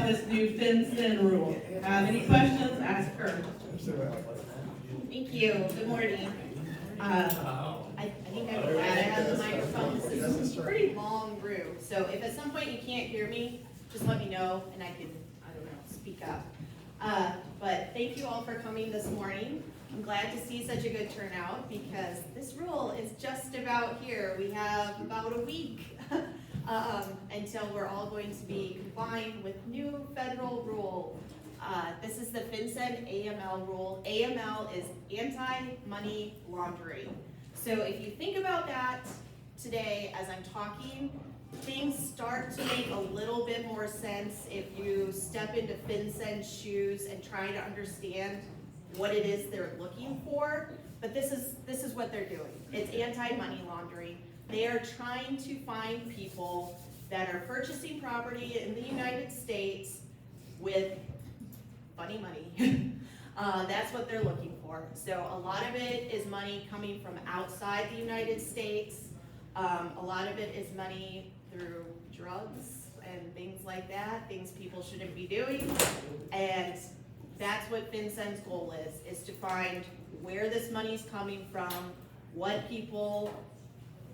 about this new FinCEN rule. Have any questions? Ask her. Thank you. Good morning. I think I'm glad I have the microphone. This is a pretty long room, so if at some point you can't hear me, just let me know and I can, speak up. But thank you all for coming this morning. I'm glad to see such a good turnout because this rule is just about here. We have about a week until we're all going to be complying with new federal rule. This is the FinCEN AML rule. AML is anti-money laundering. So if you think about that today as I'm talking, things start to make a little bit more sense if you step into FinCEN's shoes and try to understand what it is they're looking for. But this is what they're doing. It's anti-money laundering. They are trying to find people that are purchasing property in the United States with funny money. That's what they're looking for. So a lot of it is money coming from outside the United States. A lot of it is money through drugs and things like that, things people shouldn't be doing. And that's what FinCEN's goal is to find where this money's coming from, what people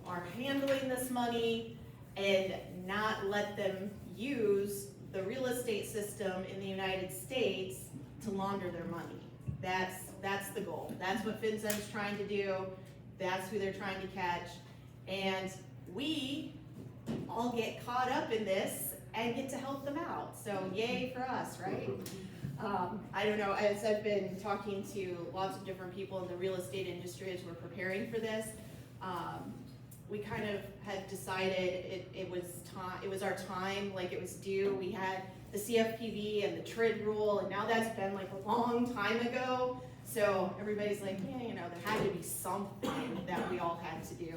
are handling this money, and not let them use the real estate system in the United States to launder their money. That's the goal. That's what FinCEN's trying to do. That's who they're trying to catch. And we all get caught up in this and get to help them out. So yay for us, right? I don't know, as I've been talking to lots of different people in the real estate industry as we're preparing for this, we kind of had decided it was our time, like it was due. We had the CFPB and the TRID rule, and now that's been like a long time ago. So everybody's like, yeah, there had to be something that we all had to do.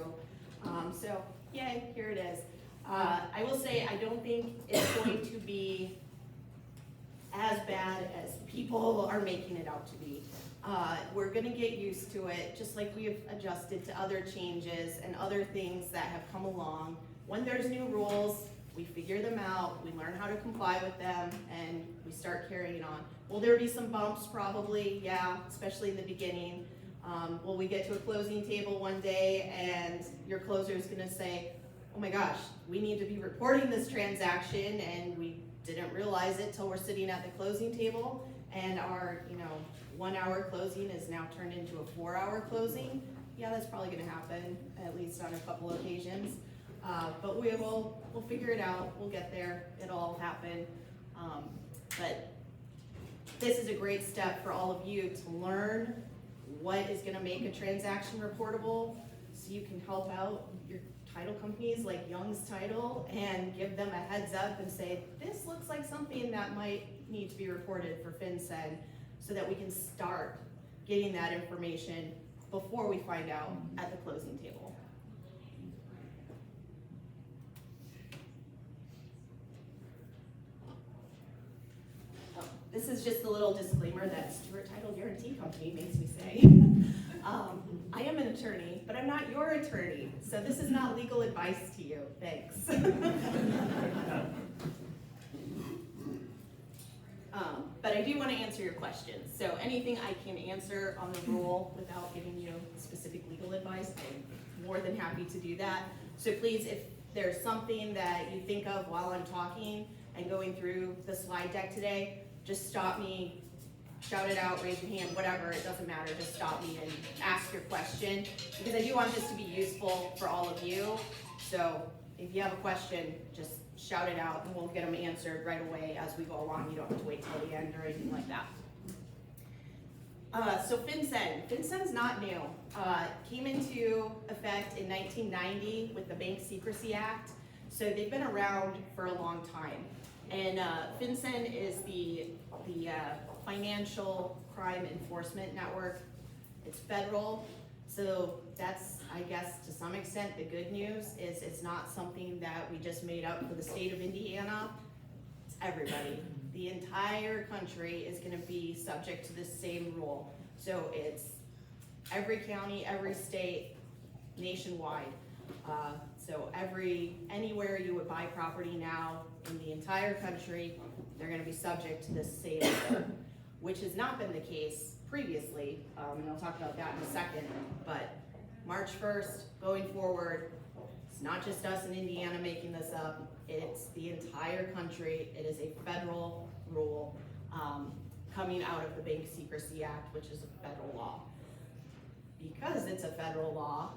So yay, here it is. I will say I don't think it's going to be as bad as people are making it out to be. We're gonna get used to it, just like we've adjusted to other changes and other things that have come along. When there's new rules, we figure them out, we learn how to comply with them, and we start carrying on. Will there be some bumps? Probably, yeah, especially in the beginning. Will we get to a closing table one day and your closer is gonna say, oh my gosh, we need to be reporting this transaction and we didn't realize it till we're sitting at the closing table, and our 1 hour closing is now turned into a 4 hour closing. Yeah, that's probably gonna happen, at least on a couple occasions. But we'll figure it out, we'll get there, it'll all happen. But this is a great step for all of you to learn what is gonna make a transaction reportable, so you can help out your title companies like Young's Title and give them a heads up and say, this looks like something that might need to be reported for FinCEN, so that we can start getting that information before we find out at the closing table. This is just a little disclaimer that Stewart Title Guarantee Company makes me say. I am an attorney, but I'm not your attorney, so this is not legal advice to you. Thanks. But I do want to answer your questions. So anything I can answer on the rule without giving you specific legal advice, I'm more than happy to do that. So please, if there's something that you think of while I'm talking and going through the slide deck today, just stop me, shout it out, raise your hand, whatever, it doesn't matter, just stop me and ask your question, because I do want this to be useful for all of you. So if you have a question, just shout it out and we'll get them answered right away as we go along. You don't have to wait till the end or anything like that. So FinCEN's not new. Came into effect in 1990 with the Bank Secrecy Act. So they've been around for a long time. And FinCEN is the Financial Crime Enforcement Network. It's federal, so that's, I guess, to some extent, the good news is it's not something that we just made up for the state of Indiana. It's everybody. The entire country is gonna be subject to this same rule. So it's every county, every state, nationwide. So anywhere you would buy property now in the entire country, they're gonna be subject to this same rule, which has not been the case previously, and I'll talk about that in a second, but March 1st, going forward, it's not just us in Indiana making this up, it's the entire country. It is a federal rule coming out of the Bank Secrecy Act, which is a federal law. Because it's a federal law,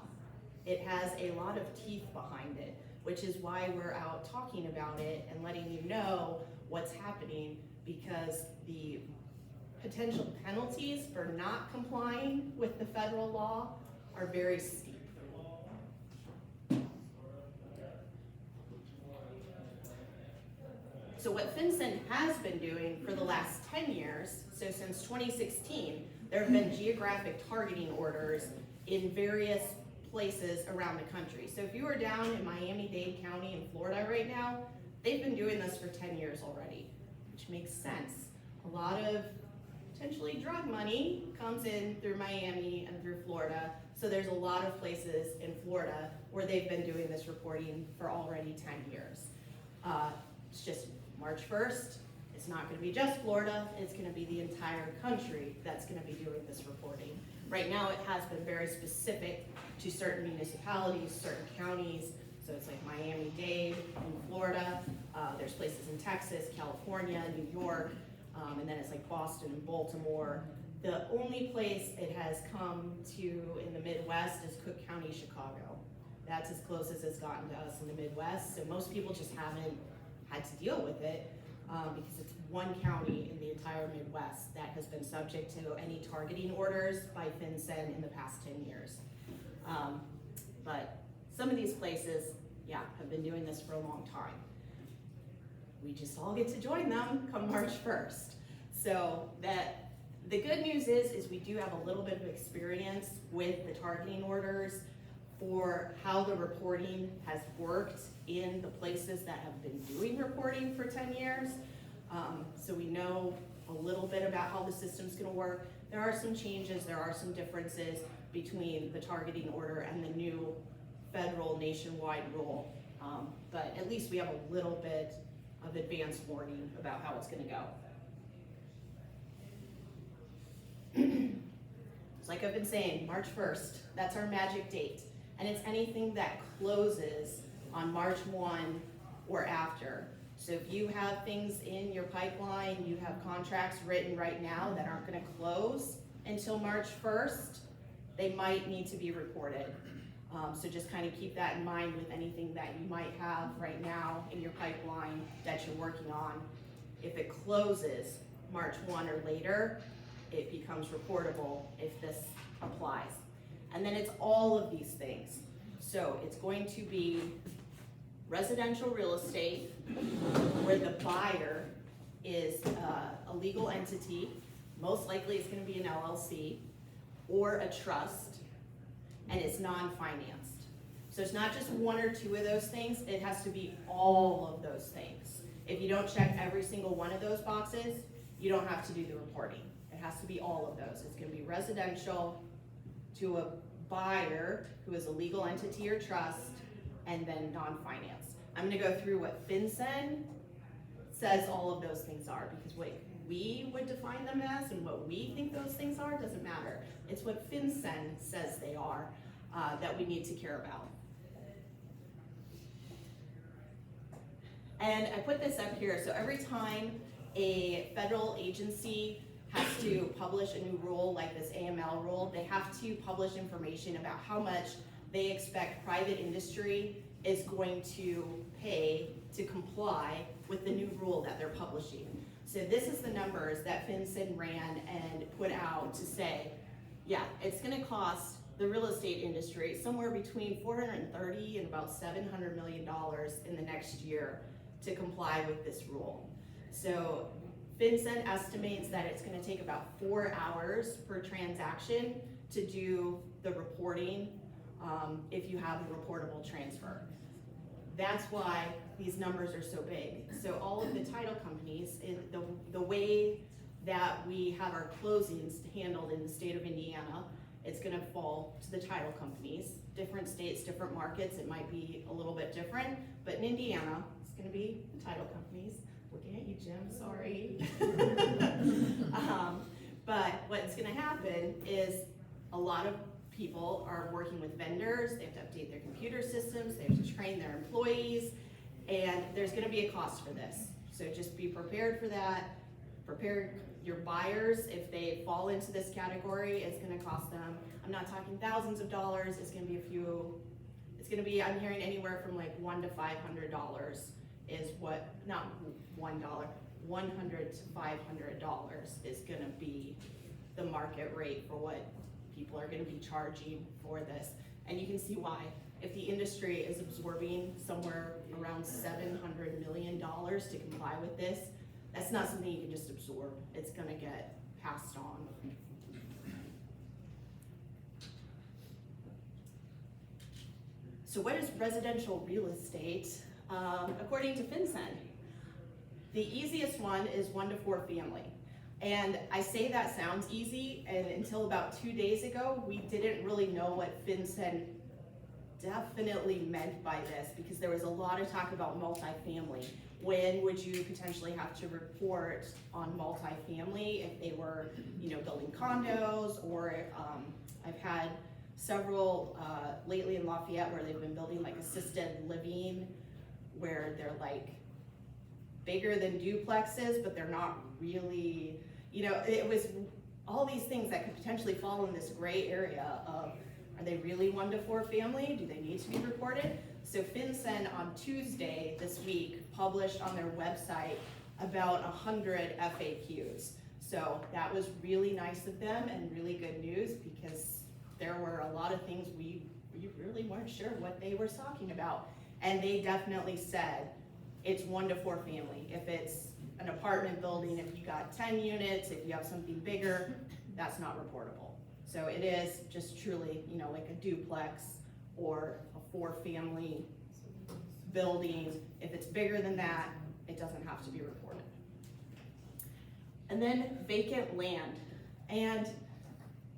it has a lot of teeth behind it, which is why we're out talking about it and letting you know what's happening, because the potential penalties for not complying with the federal law are very steep. So what FinCEN has been doing for the last 10 years, so since 2016, there have been geographic targeting orders in various places around the country. So if you are down in Miami-Dade County in Florida right now, they've been doing this for 10 years already, which makes sense. A lot of potentially drug money comes in through Miami and through Florida, so there's a lot of places in Florida where they've been doing this reporting for already 10 years. It's just March 1st, it's not gonna be just Florida, it's gonna be the entire country that's gonna be doing this reporting. Right now, it has been very specific to certain municipalities, certain counties, so it's like Miami-Dade in Florida, there's places in Texas, California, New York, and then it's like Boston and Baltimore. The only place it has come to in the Midwest is Cook County, Chicago. That's as close as it's gotten to us in the Midwest, so most people just haven't had to deal with it because it's one county in the entire Midwest that has been subject to any targeting orders by FinCEN in the past 10 years. But some of these places, yeah, have been doing this for a long time. We just all get to join them come March 1st. So that the good news is we do have a little bit of experience with the targeting orders for how the reporting has worked in the places that have been doing reporting for 10 years. So we know a little bit about how the system's gonna work. There are some changes, there are some differences between the targeting order and the new federal nationwide rule. But at least we have a little bit of advance warning about how it's gonna go. So like I've been saying, March 1st, that's our magic date. And it's anything that closes on March 1 or after. So if you have things in your pipeline, you have contracts written right now that aren't gonna close until March 1st, they might need to be reported. So just kind of keep that in mind with anything that you might have right now in your pipeline that you're working on. If it closes March 1 or later, it becomes reportable if this applies. And then it's all of these things. So it's going to be residential real estate where the buyer is a legal entity, most likely it's gonna be an LLC or a trust, and it's non-financed. So it's not just one or two of those things, it has to be all of those things. If you don't check every single one of those boxes, you don't have to do the reporting. It has to be all of those. It's gonna be residential to a buyer who is a legal entity or trust, and then non-finance. I'm gonna go through what FinCEN says all of those things are, because what we would define them as and what we think those things are doesn't matter. It's what FinCEN says they are that we need to care about. And I put this up here, so every time a federal agency has to publish a new rule like this AML rule, they have to publish information about how much they expect private industry is going to pay to comply with the new rule that they're publishing. So this is the numbers that FinCEN ran and put out to say, yeah, it's gonna cost the real estate industry somewhere between $430 and about $700 million in the next year to comply with this rule. So FinCEN estimates that it's gonna take about 4 hours per transaction to do the reporting if you have a reportable transfer. That's why these numbers are so big. So all of the title companies, the way that we have our closings handled in the state of Indiana, it's gonna fall to the title companies. Different states, different markets, it might be a little bit different, but in Indiana, it's gonna be the title companies. Looking at you, Jim, sorry. But what's gonna happen is a lot of people are working with vendors, they have to update their computer systems, they have to train their employees, and there's gonna be a cost for this. So just be prepared for that. Prepare your buyers, if they fall into this category, it's gonna cost them, I'm not talking thousands of dollars, it's gonna be a few, it's gonna be, I'm hearing anywhere from like $100 to $500 is what, not $1, $100 to $500 is gonna be the market rate for what people are gonna be charging for this. And you can see why. If the industry is absorbing somewhere around $700 million to comply with this, that's not something you can just absorb. It's gonna get passed on. So what is residential real estate? According to FinCEN, the easiest one is 1 to 4 family. And I say that sounds easy, and until about 2 days ago, we didn't really know what FinCEN definitely meant by this, because there was a lot of talk about multifamily. When would you potentially have to report on multifamily if they were, building condos, or I've had several lately in Lafayette where they've been building like assisted living, where they're like bigger than duplexes, but they're not really, it was all these things that could potentially fall in this gray area of, are they really 1 to 4 family? Do they need to be reported? So FinCEN on Tuesday this week published on their website about 100 FAQs. So that was really nice of them and really good news, because there were a lot of things we really weren't sure what they were talking about. And they definitely said it's 1 to 4 family. If it's an apartment building, if you got 10 units, if you have something bigger, that's not reportable. So it is just truly, like a duplex or a 4-family building. If it's bigger than that, it doesn't have to be reported. And then vacant land. And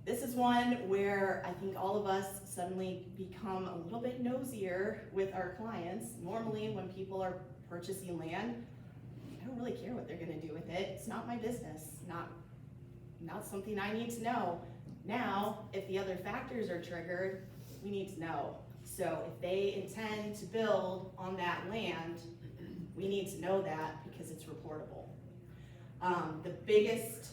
this is one where I think all of us suddenly become a little bit nosier with our clients. Normally when people are purchasing land, I don't really care what they're gonna do with it. It's not my business, not something I need to know. Now, if the other factors are triggered, we need to know. So if they intend to build on that land, we need to know that because it's reportable. The biggest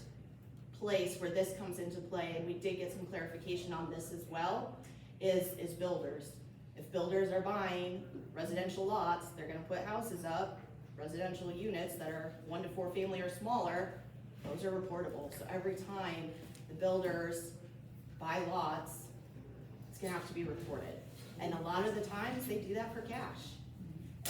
place where this comes into play, and we did get some clarification on this as well, is builders. If builders are buying residential lots, they're gonna put houses up, residential units that are 1 to 4 family or smaller, those are reportable. So every time the builders buy lots, it's gonna have to be reported. And a lot of the times they do that for cash.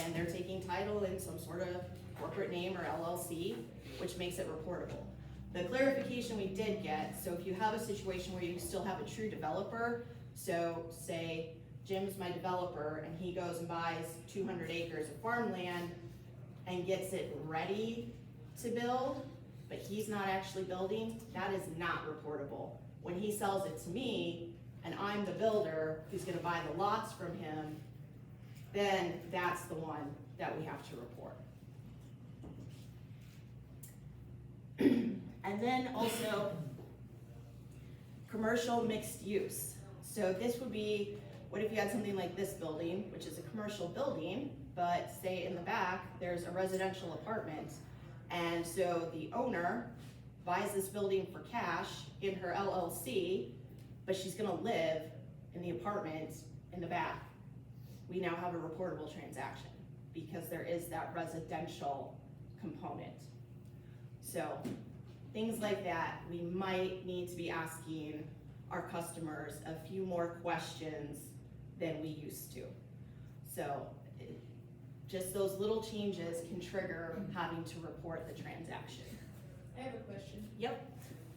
And they're taking title in some sort of corporate name or LLC, which makes it reportable. The clarification we did get, so if you have a situation where you still have a true developer, so say Jim's my developer and he goes and buys 200 acres of farmland and gets it ready to build, but he's not actually building, that is not reportable. When he sells it to me, and I'm the builder who's gonna buy the lots from him, then that's the one that we have to report. And then also, commercial mixed use. So this would be, what if you had something like this building, which is a commercial building, but say in the back, there's a residential apartment. And so the owner buys this building for cash in her LLC, but she's gonna live in the apartment in the back. We now have a reportable transaction because there is that residential component. So things like that, we might need to be asking our customers a few more questions than we used to. So just those little changes can trigger having to report the transaction. I have a question. Yep.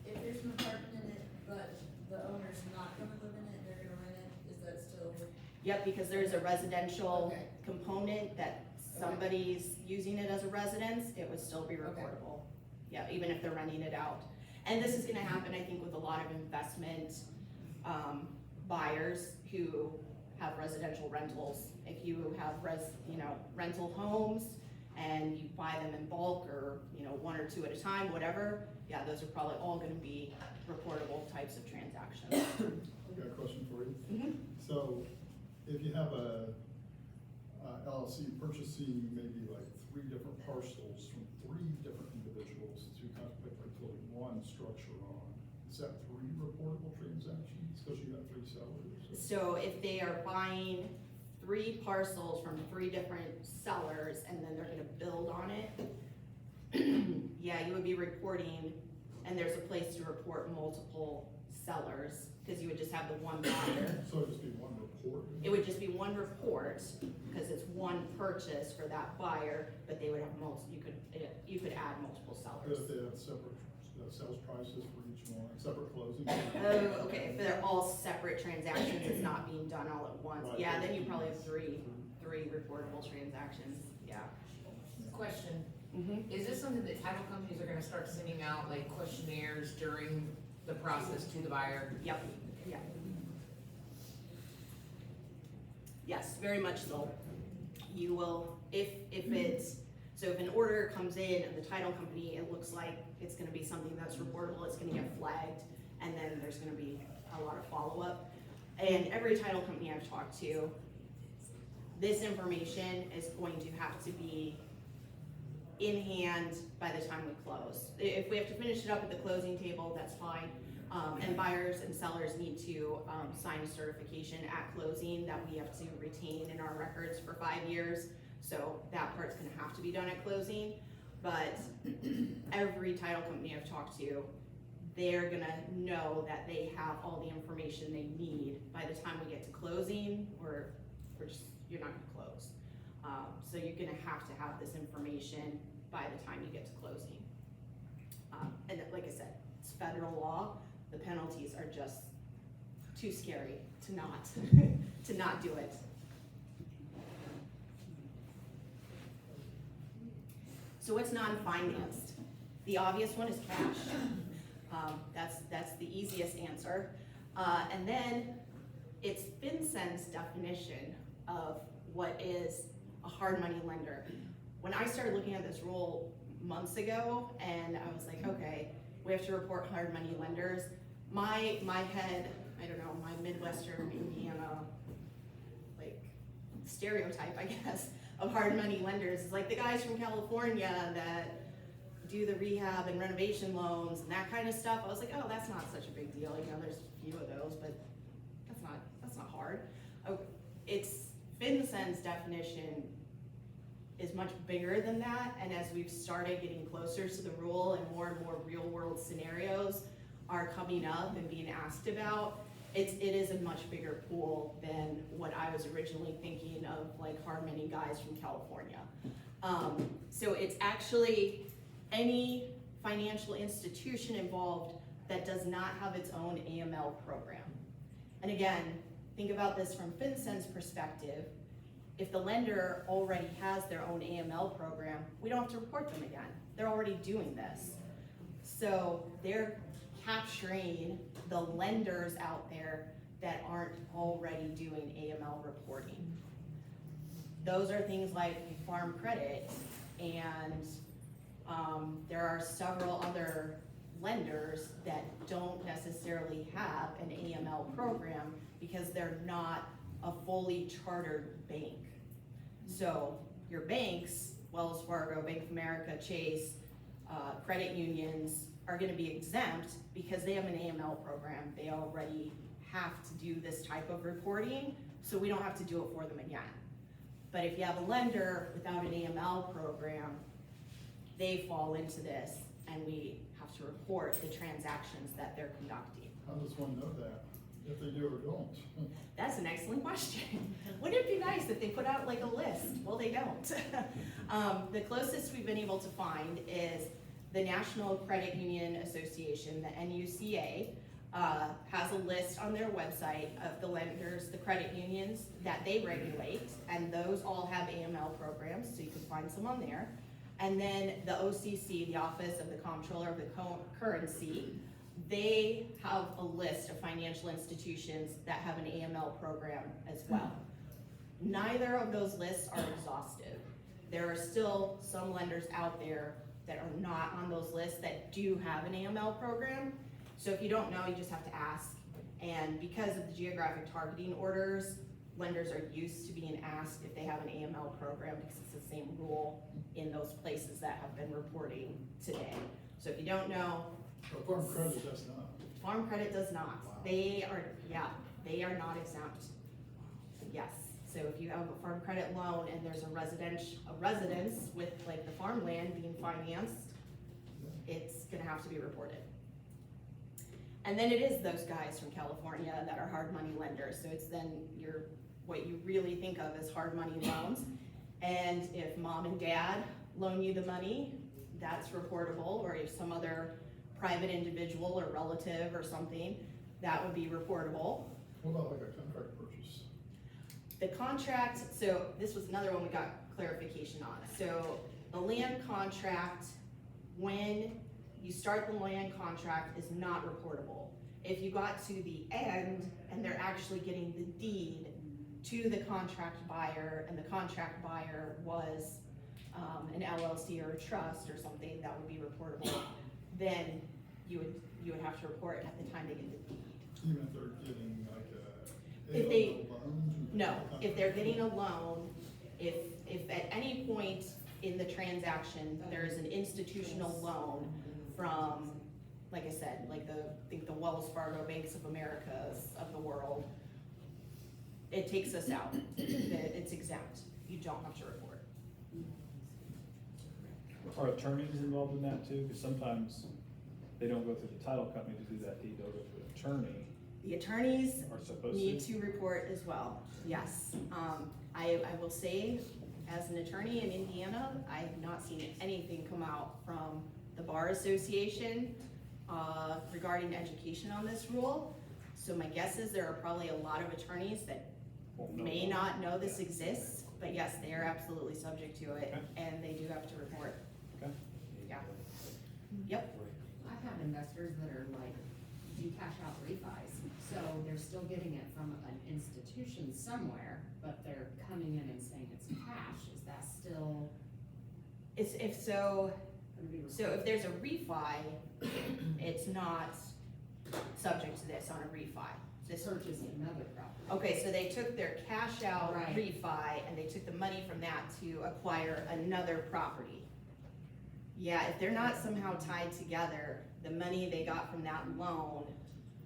If there's an apartment in it, but the owner's not gonna live in it, they're gonna rent it, is that still? Yep, because there's a residential Okay. component that somebody's using it as a residence, it would still be reportable. Yeah, even if they're renting it out. And this is gonna happen, I think, with a lot of investment buyers who have residential rentals. If you have rental homes and you buy them in bulk or, you know, one or two at a time, whatever, yeah, those are probably all gonna be reportable types of transactions. I've got a question for you. Mhm. So, if you have a LLC purchasing maybe like 3 different parcels from 3 different individuals to kind of put like one structure on, is that 3 reportable transactions, because you got 3 sellers? or- So if they are buying 3 parcels from 3 different sellers and then they're gonna build on it, yeah, you would be reporting, and there's a place to report multiple sellers, because you would just have the one buyer. So it'd just be one report? It would just be one report, because it's one purchase for that buyer, but they would have you could add multiple But sellers. if they have separate sales prices for each one, separate closing? Oh, okay, if they're all separate transactions, it's not being done all at once, Right. yeah, then you probably have three reportable transactions, yeah. Question, Mm-hmm. is this something that title companies are gonna start sending out, like questionnaires during the process to the buyer? Yep, yeah. Yes, very much so. You will, if an order comes in and the title company, it looks like it's gonna be something that's reportable, it's gonna get flagged, and then there's gonna be a lot of follow-up. And every title company I've talked to, this information is going to have to be in hand by the time we close. If we have to finish it up at the closing table, that's fine. And buyers and sellers need to sign a certification at closing that we have to retain in our records for 5 years. So that part's gonna have to be done at closing. But every title company I've talked to, they're gonna know that they have all the information they need by the time we get to closing, or you're not gonna close. So you're gonna have to have this information by the time you get to closing. And like I said, it's federal law, the penalties are just too scary to not, to not do it. So what's non-financed? The obvious one is cash. That's the easiest answer. And then it's FinCEN's definition of what is a hard money lender. When I started looking at this rule months ago, and I was like, okay, we have to report hard money lenders. My head, I don't know, my Midwestern Indiana, like, stereotype, I guess, of hard money lenders is like the guys from California that do the rehab and renovation loans and that kind of stuff. I was like, oh, that's not such a big deal. You know, there's a few of those, but that's not hard. Oh, it's FinCEN's definition is much bigger than that, and as we've started getting closer to the rule and more real world scenarios are coming up and being asked about, it is a much bigger pool than what I was originally thinking of, like hard money guys from California. So it's actually any financial institution involved that does not have its own AML program. And again, think about this from FinCEN's perspective. If the lender already has their own AML program, we don't have to report them again. They're already doing this. So they're capturing the lenders out there that aren't already doing AML reporting. Those are things like Farm Credit, and there are several other lenders that don't necessarily have an AML program because they're not a fully chartered bank. So your banks, Wells Fargo, Bank of America, Chase, credit unions are gonna be exempt because they have an AML program. They already have to do this type of reporting, so we don't have to do it for them again. But if you have a lender without an AML program, they fall into this, and we have to report the transactions that they're conducting. How does one know that, if they do or don't? That's an excellent question. Wouldn't it be nice if they put out like a list? Well, they don't. The closest we've been able to find is the National Credit Union Association, the NUCA, has a list on their website of the lenders, the credit unions that they regulate, and those all have AML programs, so you can find some on there. And then the OCC, the Office of the Comptroller of the Currency, they have a list of financial institutions that have an AML program as well. Neither of those lists are exhaustive. there are still some lenders out there that are not on those lists that do have an AML program. So if you don't know, you just have to ask. And because of the geographic targeting orders, lenders are used to being asked if they have an AML program because it's the same rule in those places that have been reporting today. So if you don't know, But Farm Credit does not. Farm Credit does not. Wow. They are not exempt. Yes, so if you have a Farm Credit loan and there's a residence with like the farmland being financed, it's gonna have to be reported. And then it is those guys from California that are hard money lenders, so it's then what you really think of as hard money loans. And if mom and dad loan you the money, that's reportable, or if some other private individual or relative or something, that would be reportable. What about like a contract purchase? The contract, so this was another one we got clarification on. So the land contract, when you start the land contract, is not reportable. If you got to the end and they're actually getting the deed to the contract buyer, and the contract buyer was an LLC or a trust or something, that would be reportable, then you would have to report at the time they get the deed. Even if they're getting like If a they- loan? No, if they're getting a loan, if at any point in the transaction, there is an institutional loan from, like I said, like I think the Wells Fargo Banks of Americas of the world, it takes us out. It's exempt. You don't have to report. Are attorneys involved in that too? Because sometimes they don't go through the title company to do that deed, they'll go through an attorney, The attorneys are supposed need to. to report as well, yes. I will say, as an attorney in Indiana, I have not seen anything come out from the Bar Association regarding education on this rule. So my guess is there are probably a lot of attorneys that Won't know may about not know this exists, but yes, they are absolutely subject to it, Okay. and they do have to report. Okay. Yeah. Yep. I've had investors that are like, do cash out refis, so they're still getting it from an institution somewhere, but they're coming in and saying it's cash, is that still If so, gonna be? so if there's a refi, it's not subject to this on a refi. This Purchase another property. Okay, so they took their cash out Right. refi and they took the money from that to acquire another property. Yeah, if they're not somehow tied together, the money they got from that loan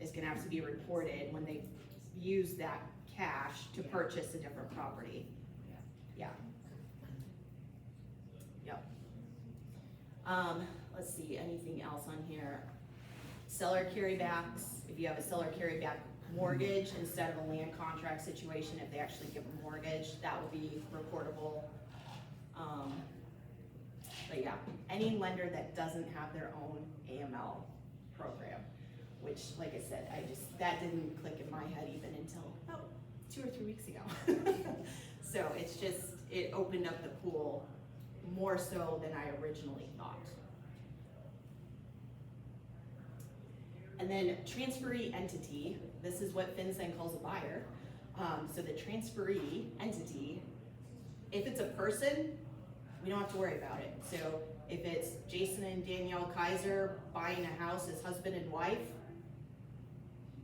is gonna have to be reported when they use that cash to Yeah. purchase a different property. Yeah. Yep. Let's see, anything else on here? Seller carrybacks, if you have a seller carryback mortgage instead of a land contract situation, if they actually give a mortgage, that would be reportable. But yeah, any lender that doesn't have their own AML program, which, like I said, that didn't click in my head even until about 2 or 3 weeks ago. So it's just, it opened up the pool more so than I originally thought. And then transferee entity, this is what FinCEN calls a buyer. So the transferee entity, if it's a person, we don't have to worry about it. So if it's Jason and Danielle Kaiser buying a house as husband and wife,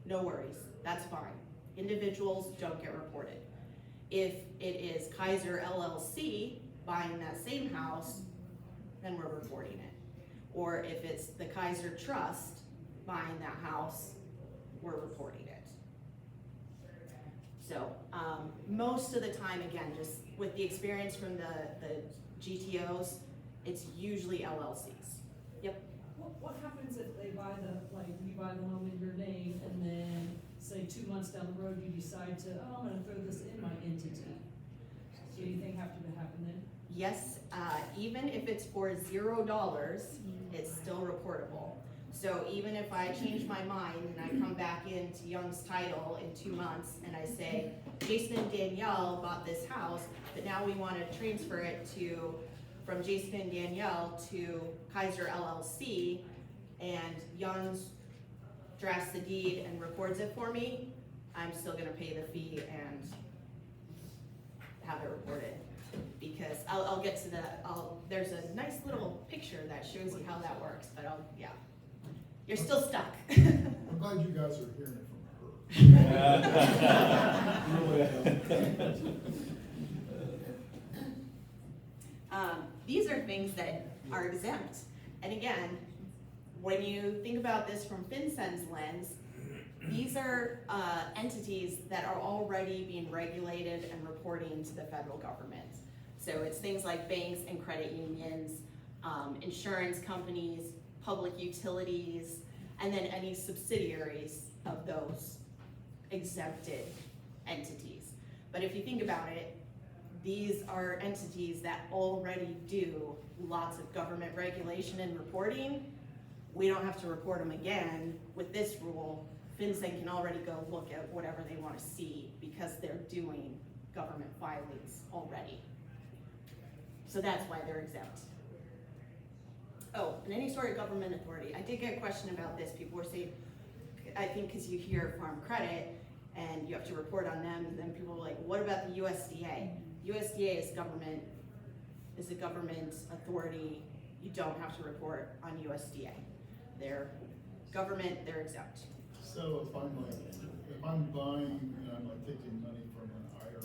no worries, that's fine. Individuals don't get reported. If it is Kaiser LLC buying that same house, then we're reporting it. Or if it's the Kaiser Trust buying that house, we're reporting it. So, most of the time, again, just with the experience from the GTOs, it's usually LLCs. Yep. What happens if they buy you buy the home in your name and then, say, 2 months down the road, you decide to, I'm gonna throw this in my entity? Does anything have to happen then? Yes, even if it's for $0, it's still reportable. So even if I change my mind and I come back into Young's Title in 2 months and I say, Jason and Danielle bought this house, but now we wanna transfer it from Jason and Danielle to Kaiser LLC, and Young's drafts the deed and records it for me, I'm still gonna pay the fee and have it reported. Because I'll get to that, there's a nice little picture that shows you how that works, but yeah. You're still stuck. I'm glad you guys are hearing it from her. These are things that are exempt. And again, when you think about this from FinCEN's lens, these are entities that are already being regulated and reporting to the federal government. So it's things like banks and credit unions, insurance companies, public utilities, and then any subsidiaries of those exempted entities. But if you think about it, these are entities that already do lots of government regulation and reporting. We don't have to report them again. With this rule, FinCEN can already go look at whatever they want to see because they're doing government filings already. So that's why they're exempt. Oh, and any sort of government authority. I did get a question about this. People were saying, I think because you hear Farm Credit and you have to report on them, and then people were like, what about the USDA? USDA is a government authority. You don't have to report on USDA. They're government, they're exempt. So if I'm buying and I'm like taking money from an IRA,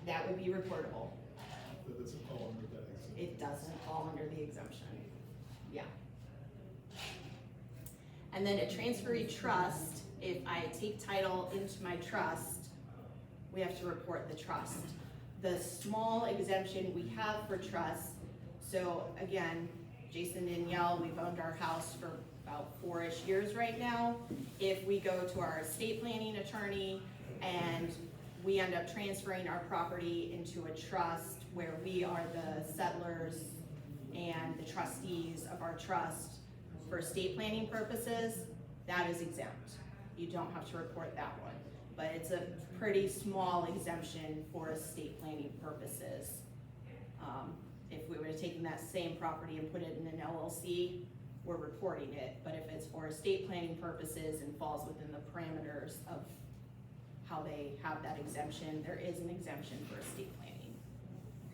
That would be reportable. that doesn't fall under that exemption. It doesn't fall under the exemption. Yeah. And then a transferee trust, if I take title into my trust, we have to report the trust. The small exemption we have for trust, so again, Jason and Danielle, we've owned our house for about 4-ish years right now. If we go to our estate planning attorney and we end up transferring our property into a trust where we are the settlers and the trustees of our trust for estate planning purposes, that is exempt. You don't have to report that one, but it's a pretty small exemption for estate planning purposes. If we were taking that same property and put it in an LLC, we're reporting it, but if it's for estate planning purposes and falls within the parameters of how they have that exemption, there is an exemption for estate planning.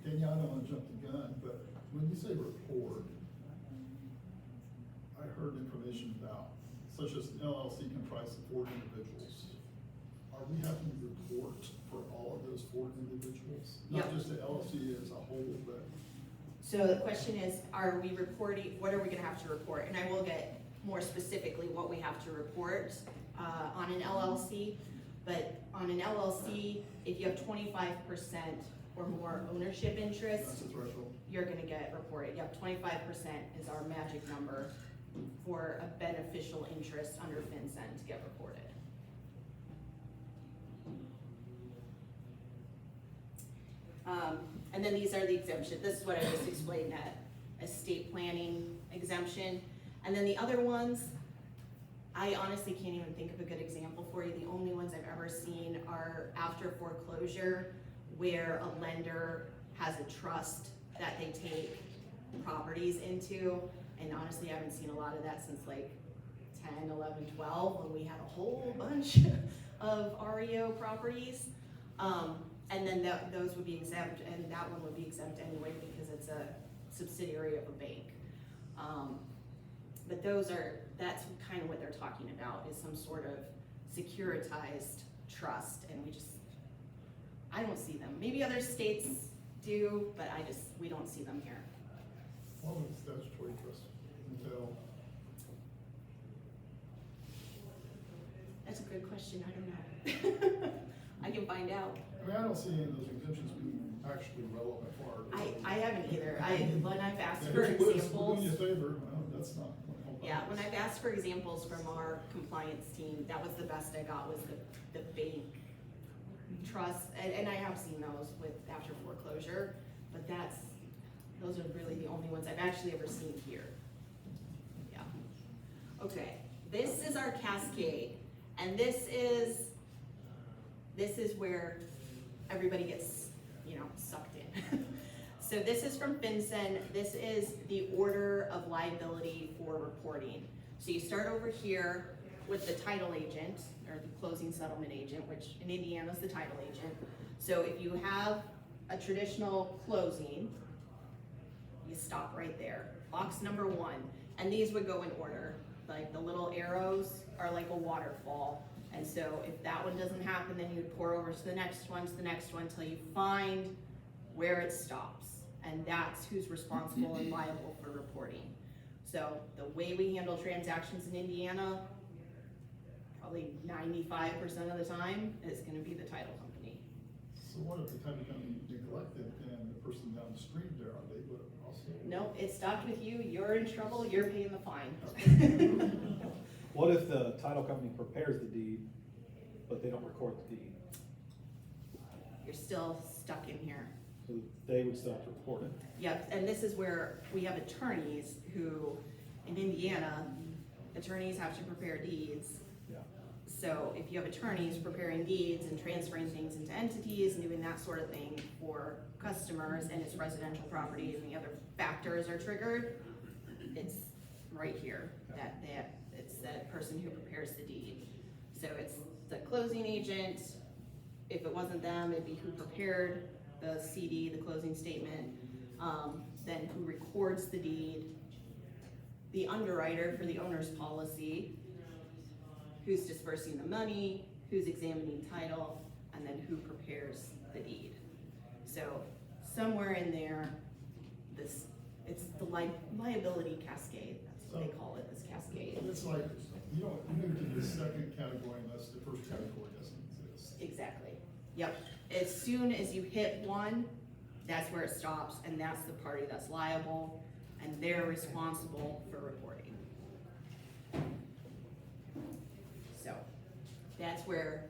Danielle, I don't want to jump the gun, but when you say report, I heard information about, such as an LLC comprised of 4 individuals. Are we having to report for all of those 4 individuals? Not Yep. just the LLC as a whole, but. So the question is, are we reporting, what are we gonna have to report? And I will get more specifically what we have to report on an LLC. But on an LLC, if you have 25% or more ownership That's interest, the threshold. you're gonna get reported. Yep, 25% is our magic number for a beneficial interest under FinCEN to get reported. And then these are the exemptions. This is what I just explained, that estate planning exemption. And then the other ones, I honestly can't even think of a good example for you. The only ones I've ever seen are after foreclosure, where a lender has a trust that they take properties into. And honestly, I haven't seen a lot of that since like 10, 11, 12, when we had a whole bunch of REO properties. And then those would be exempt, and that one would be exempt anyway because it's a subsidiary of a bank. But that's kind of what they're talking about, is some sort of securitized trust, and I don't see them. Maybe other states do, but we don't see them here. What would statutory trust entail? That's a good question, I don't know. I can find out. I mean, I don't see any of those exemptions being actually relevant for our. I haven't either. When I've asked Yeah, for here's a list, we're examples. doing you a favor, well, that's not. Yeah, when I've asked for examples from our compliance team, that was the best I got, was the bank trust, and I have seen those with after foreclosure, but those are really the only ones I've actually ever seen here. Yeah. Okay, this is our cascade, and this is where everybody gets, sucked in. So this is from FinCEN. This is the order of liability for reporting. So you start over here with the title agent, or the closing settlement agent, which in Indiana is the title agent. So if you have a traditional closing, you stop right there. Box number 1, and these would go in order. Like the little arrows are like a waterfall. And so if that one doesn't happen, then you'd pour over to the next one, until you find where it stops. And that's who's responsible and liable for reporting. So the way we handle transactions in Indiana, probably 95% of the time, is gonna be the title company. So what if the title company neglected and the person down the street there, are they would also? Nope, it stopped with you, you're in trouble, you're paying the fine. What if the title company prepares the deed, but they don't record the deed? You're still stuck in here. So they would still have to report it. Yep, and this is where we have attorneys who, in Indiana, attorneys have to prepare deeds. Yeah. So if you have attorneys preparing deeds and transferring things into entities and doing that sort of thing for customers, and it's residential property and the other factors are triggered, it's right here, that it's that person who prepares the deed. So it's the closing agent. If it wasn't them, it'd be who prepared the CD, the closing statement, then who records the deed, the underwriter for the owner's policy, who's dispersing the money, who's examining title, and then who prepares the deed. So somewhere in there, it's the liability cascade, that's what they call it, this cascade. It's like, you don't move to the second category unless the first category doesn't exist. Exactly, yep. As soon as you hit one, that's where it stops, and that's the party that's liable, and they're responsible for reporting. So, that's where,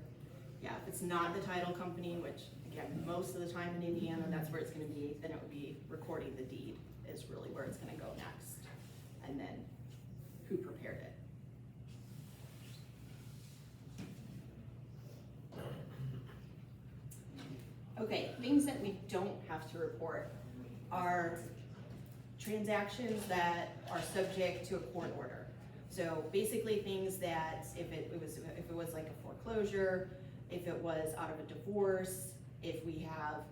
yeah, if it's not the title company, which, again, most of the time in Indiana, that's where it's gonna be, then it would be recording the deed is really where it's gonna go next. And then, who prepared it. Okay, things that we don't have to report are transactions that are subject to a court order. So basically things that if it was like a foreclosure, if it was out of a divorce, if we have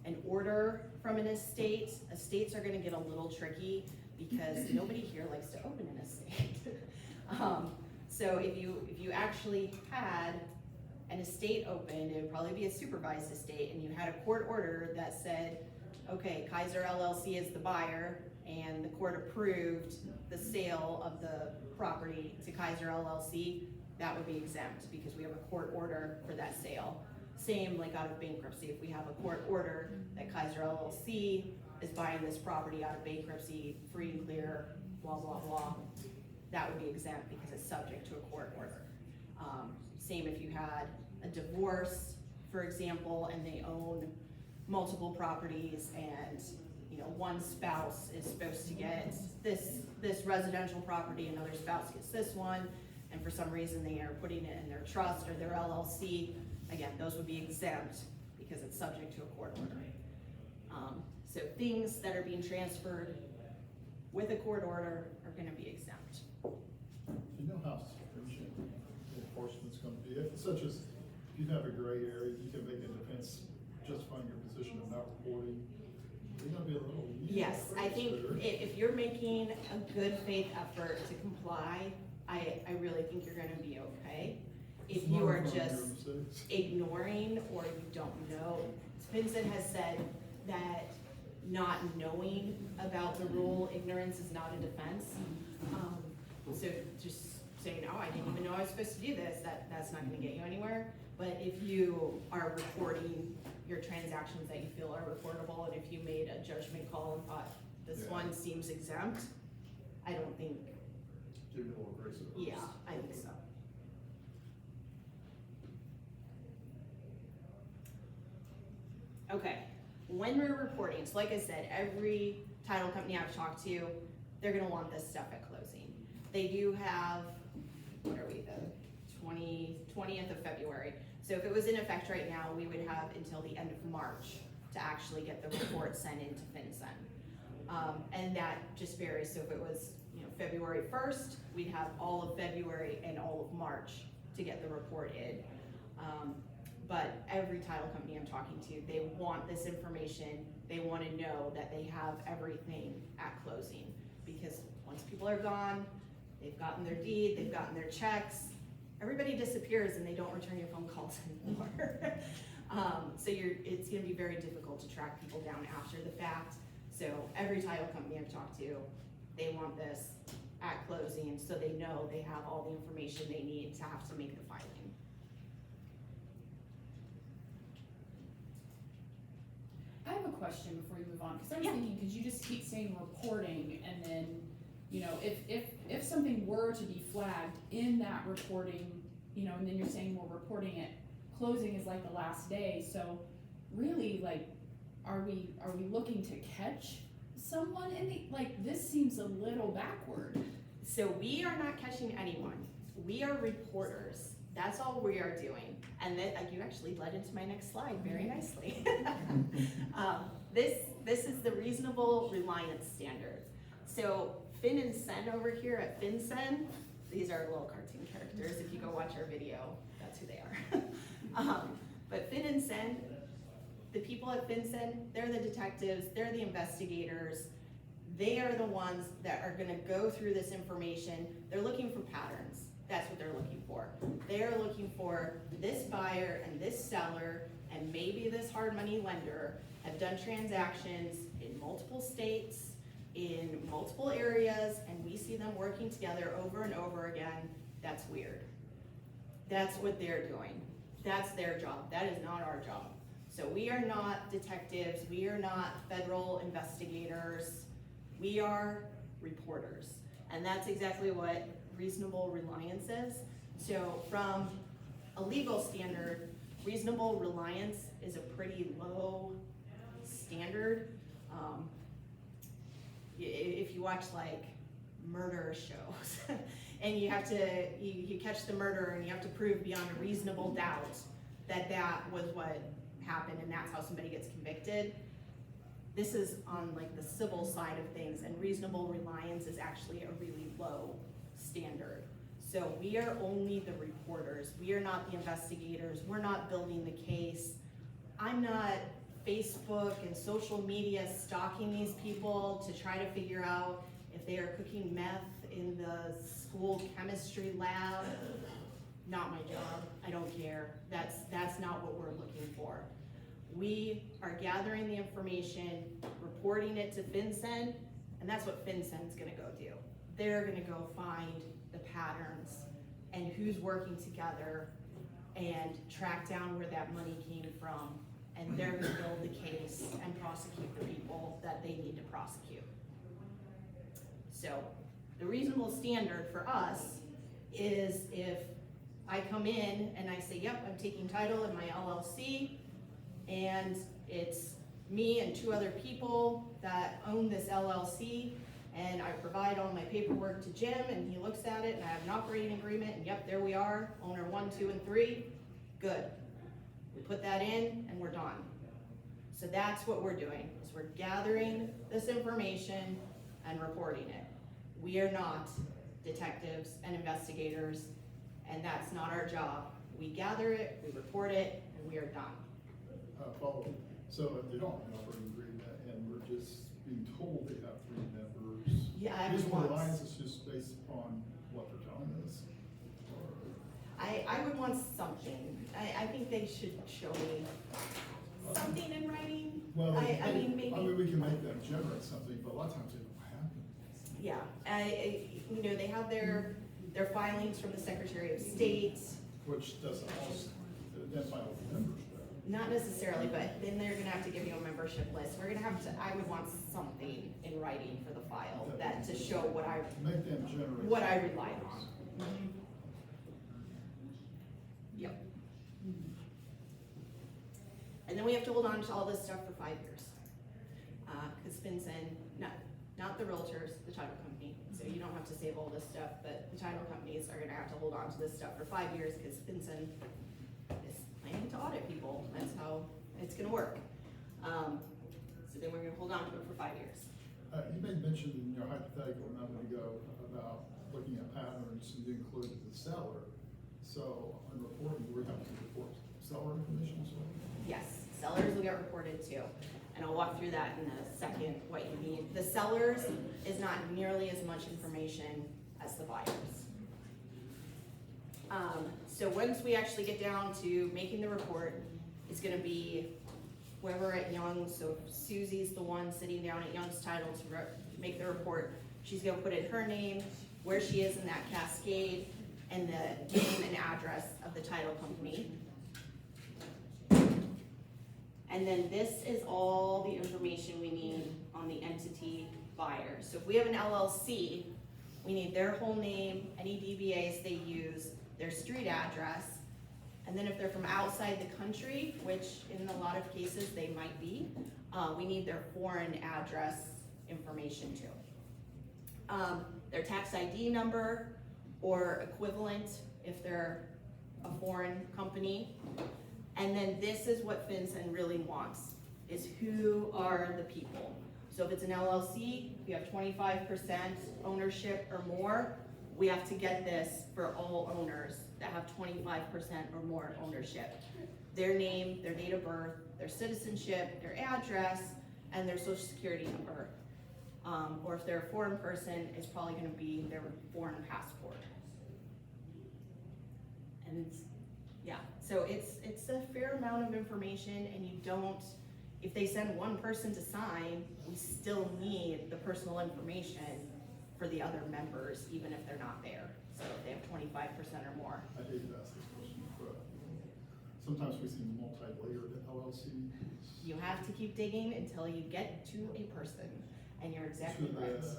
an order from an estate, estates are gonna get a little tricky because nobody here likes to open an estate. So if you actually had an estate opened, it would probably be a supervised estate, and you had a court order that said, okay, Kaiser LLC is the buyer, and the court approved the sale of the property to Kaiser LLC, that would be exempt because we have a court order for that sale. Same like out of bankruptcy, if we have a court order that Kaiser LLC is buying this property out of bankruptcy, free and clear, blah, blah, blah, that would be exempt because it's subject to a court order. Same if you had a divorce, for example, and they own multiple properties, and one spouse is supposed to get this residential property, another spouse gets this one, and for some reason they are putting it in their trust or their LLC. Again, those would be exempt because it's subject to a court order. So things that are being transferred with a court order are going to be exempt. You know how stringent enforcement's gonna be, such as, if you have a gray area, you can make a defense justifying your position of not reporting. You're gonna be a little. Yes, I think if you're making a good faith effort to comply, I really think you're gonna be okay. If you are just ignoring or you don't know, FinCEN has said that not knowing about the rule, ignorance is not a defense. So just saying, oh, I didn't even know I was supposed to do this, that's not gonna get you anywhere. But if you are reporting your transactions that you feel are reportable, and if you made a judgment call and thought, this one seems exempt, I don't think. Give you a little grace. Yeah, I think so. Okay, when we're reporting, so like I said, every title company I've talked to, they're gonna want this stuff at closing. They do have, what are we, the 20th of February. So if it was in effect right now, we would have until the end of March to actually get the report sent into FinCEN. And that just varies, so if it was February 1st, we'd have all of February and all of March to get the report in. but every title company I'm talking to, they want this information. They want to know that they have everything at closing, because once people are gone, they've gotten their deed, they've gotten their checks, everybody disappears and they don't return your phone calls anymore. So it's gonna be very difficult to track people down after the fact. So every title company I've talked to, they want this at closing, so they know they have all the information they need to have to make the filing. I have a question before you move on, because I was Yeah. thinking, because you just keep saying reporting, and then, you know, if something were to be flagged in that reporting, you know, and then you're saying we're reporting it, closing is like the last day, so really, like, are we looking to catch someone in the, like, this seems a little backward. So we are not catching anyone. We are reporters. That's all we are doing. And then you actually led into my next slide very nicely. This is the reasonable reliance standard. So FinCEN over here at FinCEN, these are little cartoon characters. If you go watch our video, that's who they are. But FinCEN, the people at FinCEN, they're the detectives, they're the investigators. They are the ones that are gonna go through this information. They're looking for patterns. That's what they're looking for. They're looking for this buyer and this seller and maybe this hard money lender have done transactions in multiple states, in multiple areas, and we see them working together over and over again. That's weird. That's what they're doing. That's their job. That is not our job. So we are not detectives. We are not federal investigators. We are reporters. And that's exactly what reasonable reliance is. So from a legal standard, reasonable reliance is a pretty low standard. If you watch like murder shows and you have to, you catch the murderer and you have to prove beyond a reasonable doubt that that was what happened and that's how somebody gets convicted. This is on like the civil side of things, and reasonable reliance is actually a really low standard. So we are only the reporters. We are not the investigators. We're not building the case. I'm not Facebook and social media stalking these people to try to figure out if they are cooking meth in the school chemistry lab. Not my job. I don't care. That's not what we're looking for. We are gathering the information, reporting it to FinCEN, and that's what FinCEN's gonna go do. They're gonna go find the patterns and who's working together and track down where that money came from, and they're gonna build the case and prosecute the people that they need to prosecute. So the reasonable standard for us is if I come in and I say, yep, I'm taking title in my LLC, and it's me and 2 other people that own this LLC, and I provide all my paperwork to Jim, and he looks at it, and I have an operating agreement, and yep, there we are, owner 1, 2, and 3, good. We put that in, and we're done. So that's what we're doing, is we're gathering this information and reporting it. We are not detectives and investigators, and that's not our job. We gather it, we report it, and we are done. Follow. So if they don't have an operating agreement and we're just being told they have 3 members, Yeah, I would reasonable want, reliance is just based upon what they're telling us? Or- I would want something. I think they should show me something in writing. Well, I mean, maybe. I mean, we can make them generate something, but a lot of times they don't have it. Yeah, you know, they have their filings from the Secretary of State. Which doesn't also identify all the members, though. Not necessarily, but then they're gonna have to give you a membership list. We're gonna have to, I would want something in writing for the file that to show what I Make them generate. what I rely on. Yep. And then we have to hold on to all this stuff for 5 years. Cause FinCEN, not the realtors, the title company. So you don't have to save all this stuff, but the title companies are gonna have to hold on to this stuff for 5 years, cause FinCEN is planning to audit people. That's how it's gonna work. So then we're gonna hold on to it for 5 years. You made mention in your hypothetical a moment ago about looking at patterns and you included the seller. So on reporting, we have to report seller information as well? Yes, sellers will get reported too. And I'll walk through that in a second, what you need. The sellers is not nearly as much information as the buyers. So once we actually get down to making the report, it's gonna be whoever at Young's, so Susie's the one sitting down at Young's Title to make the report. She's gonna put in her name, where she is in that cascade, and the name and address of the title company. And then this is all the information we need on the entity buyer. So if we have an LLC, we need their whole name, any DBAs they use, their street address, and then if they're from outside the country, which in a lot of cases they might be, we need their foreign address information too. Their tax ID number or equivalent if they're a foreign company. And then this is what FinCEN really wants, is who are the people. So if it's an LLC, if you have 25% ownership or more, we have to get this for all owners that have 25% or more ownership. Their name, their date of birth, their citizenship, their address, and their social security number. Or if they're a foreign person, it's probably gonna be their foreign passport. And it's, yeah, so it's a fair amount of information, and you don't, if they send one person to sign, we still need the personal information for the other members, even if they're not there. So if they have 25% or more. I hate to ask this question, but sometimes we see multi-layered LLCs. You have to keep digging until you get to a person, and you're exactly To right. the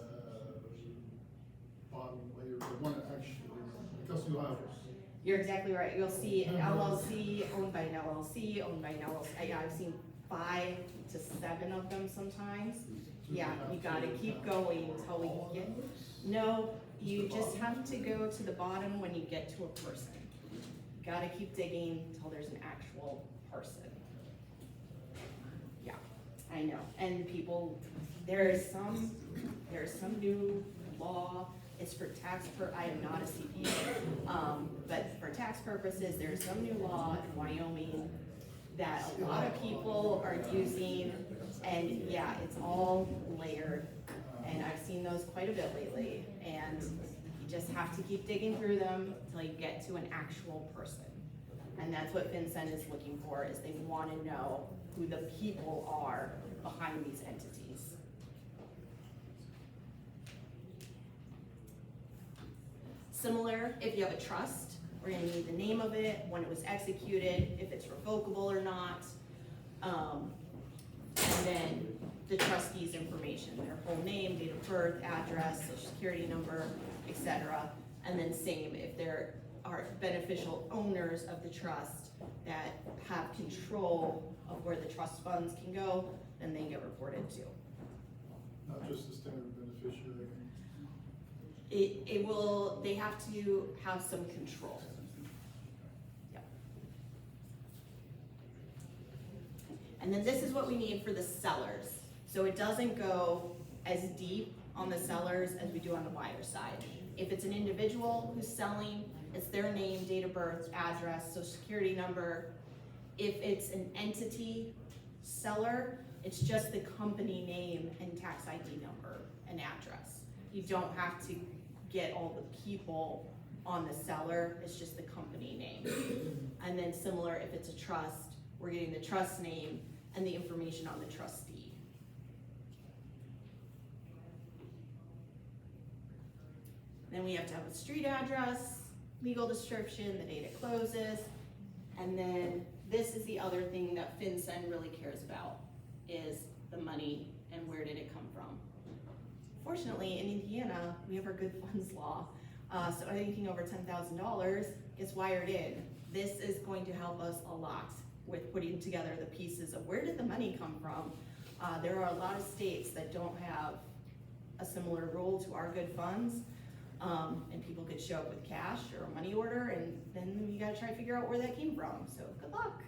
bottom layer, the one that actually, because you have. You're exactly right. You'll see an LLC owned by an LLC, owned by an LLC. Yeah, I've seen 5 to 7 of them sometimes. Yeah, you gotta keep going until we get, no, you just have to go to the bottom when you get to a person. You gotta keep digging until there's an actual person. Yeah, I know. And people, there's some new law. It's for I am not a CPA, but for tax purposes, there's some new law in Wyoming that a lot of people are using, and yeah, it's all layered, and I've seen those quite a bit lately, and you just have to keep digging through them until you get to an actual person. And that's what FinCEN is looking for, is they wanna know who the people are behind these entities. Similar, if you have a trust, we're gonna need the name of it, when it was executed, if it's revocable or not, and then the trustee's information, their whole name, date of birth, address, social security number, etc. And then same, if there are beneficial owners of the trust that have control of where the trust funds can go, then they get reported to. Not just the standard beneficiary. It will, they have to have some control. Yep. And then this is what we need for the sellers. So it doesn't go as deep on the sellers as we do on the buyer side. If it's an individual who's selling, it's their name, date of birth, address, social security number. If it's an entity seller, it's just the company name and tax ID number and address. You don't have to get all the people on the seller, it's just the company name. And then similar, if it's a trust, we're getting the trust name and the information on the trustee. Then we have to have a street address, legal description, the date it closes, and then this is the other thing that FinCEN really cares about, is the money and where did it come from. Fortunately, in Indiana, we have our good funds law, so anything over $10,000 gets wired in. This is going to help us a lot with putting together the pieces of where did the money come from. There are a lot of states that don't have a similar rule to our good funds, and people could show up with cash or a money order, and then you gotta try to figure out where that came from, so good luck.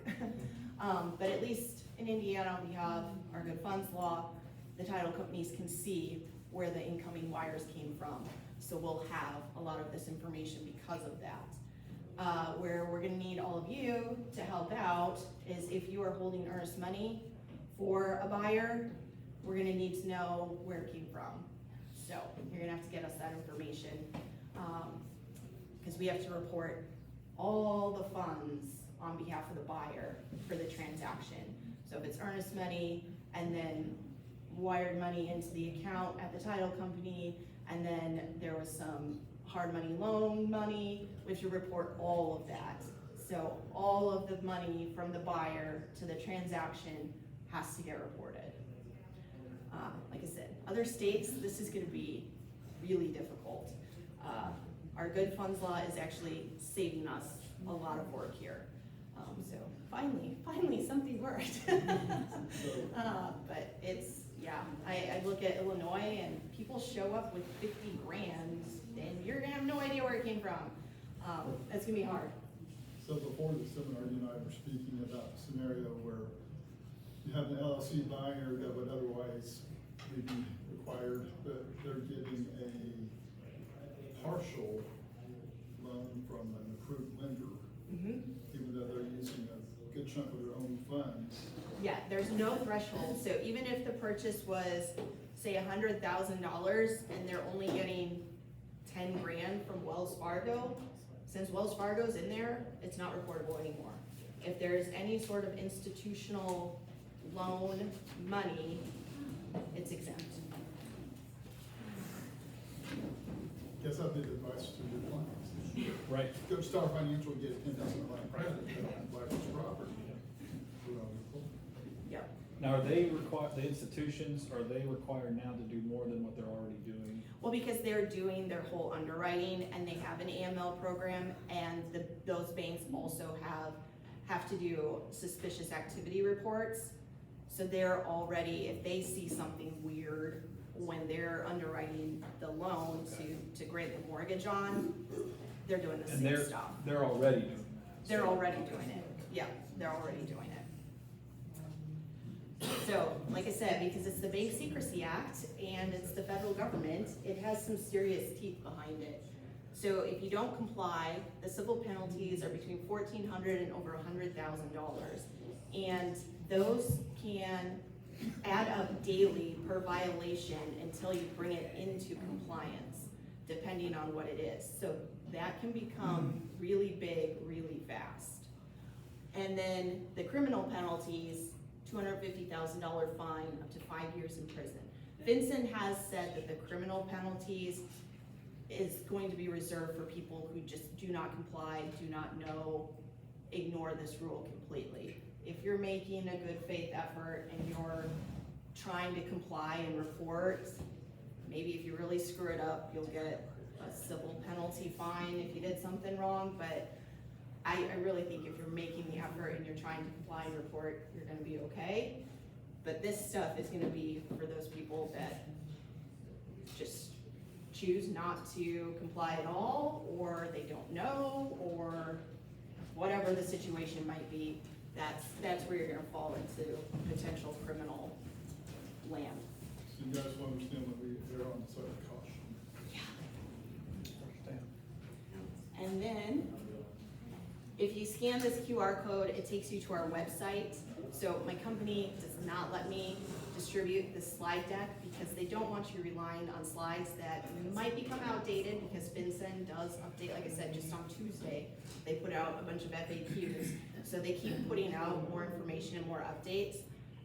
But at least in Indiana, we have our good funds law. The title companies can see where the incoming wires came from. So we'll have a lot of this information because of that. where we're gonna need all of you to help out is if you are holding earnest money for a buyer, we're gonna need to know where it came from. So you're gonna have to get us that information, because we have to report all the funds on behalf of the buyer for the transaction. So if it's earnest money and then wired money into the account at the title company, and then there was some hard money loan money, we have to report all of that. So all of the money from the buyer to the transaction has to get reported. Like I said, other states, this is gonna be really difficult. Our good funds law is actually saving us a lot of work here. So finally something worked. But it's, yeah, I look at Illinois and people show up with 50 grand and you're gonna have no idea where it came from. It's gonna be hard. So before the seminar, you and I were speaking about a scenario where you have an LLC buyer that would otherwise be required, but they're getting a partial loan from an approved lender, even though they're using a good chunk of their own funds. Yeah, there's no threshold, so even if the purchase was, say, $100,000 and they're only getting 10 grand from Wells Fargo, since Wells Fargo's in there, it's not reportable anymore. If there's any sort of institutional loan money, it's exempt. Guess that'd be the advice to your clients. Right. Go to Star Financial and get 10,000 line of credit, buy this property. Yep. Now, are they required, the institutions, are they required now to do more than what they're already doing? Well, because they're doing their whole underwriting and they have an AML program, and those banks also have to do suspicious activity reports. So they're already, if they see something weird when they're underwriting the loan to grant the mortgage on, they're doing the same stuff. They're already doing that. They're already doing it. Yeah, they're already doing it. So, like I said, because it's the Bank Secrecy Act and it's the federal government, it has some serious teeth behind it. So if you don't comply, the civil penalties are between $1,400 and over $100,000. And those can add up daily per violation until you bring it into compliance, depending on what it is. So that can become really big, really fast. And then the criminal penalties, $250,000 fine, up to 5 years in prison. FinCEN has said that the criminal penalties is going to be reserved for people who just do not comply, do not know, ignore this rule completely. If you're making a good faith effort and you're trying to comply and report, maybe if you really screw it up, you'll get a civil penalty fine if you did something wrong, but I really think if you're making the effort and you're trying to comply and report, you're gonna be okay. But this stuff is gonna be for those people that just choose not to comply at all, or they don't know, or whatever the situation might be. That's where you're gonna fall into potential criminal land. So you guys will understand that we err on the side of caution. And then, if you scan this QR code, it takes you to our website. So my company does not let me distribute the slide deck because they don't want you relying on slides that might become outdated, because FinCEN does update, like I said, just on Tuesday, they put out a bunch of FAQs. So they keep putting out more information and more updates.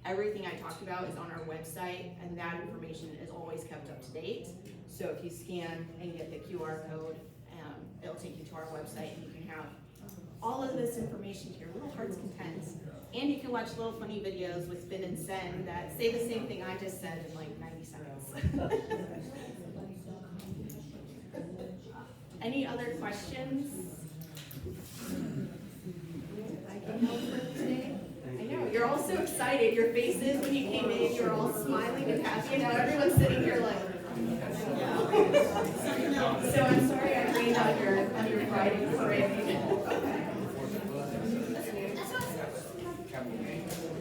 Everything I talked about is on our website, and that information is always kept up to date. So if you scan and get the QR code, it'll take you to our website, and you can have all of this information to your little heart's content. And you can watch little funny videos with FinCEN that say the same thing I just said in like 90 seconds. Any other questions I can help with today? I know, you're all so excited. Your faces when you came in, you're all smiling and happy. Now everyone's sitting here like, yeah. So I'm sorry I rained on your Friday parade.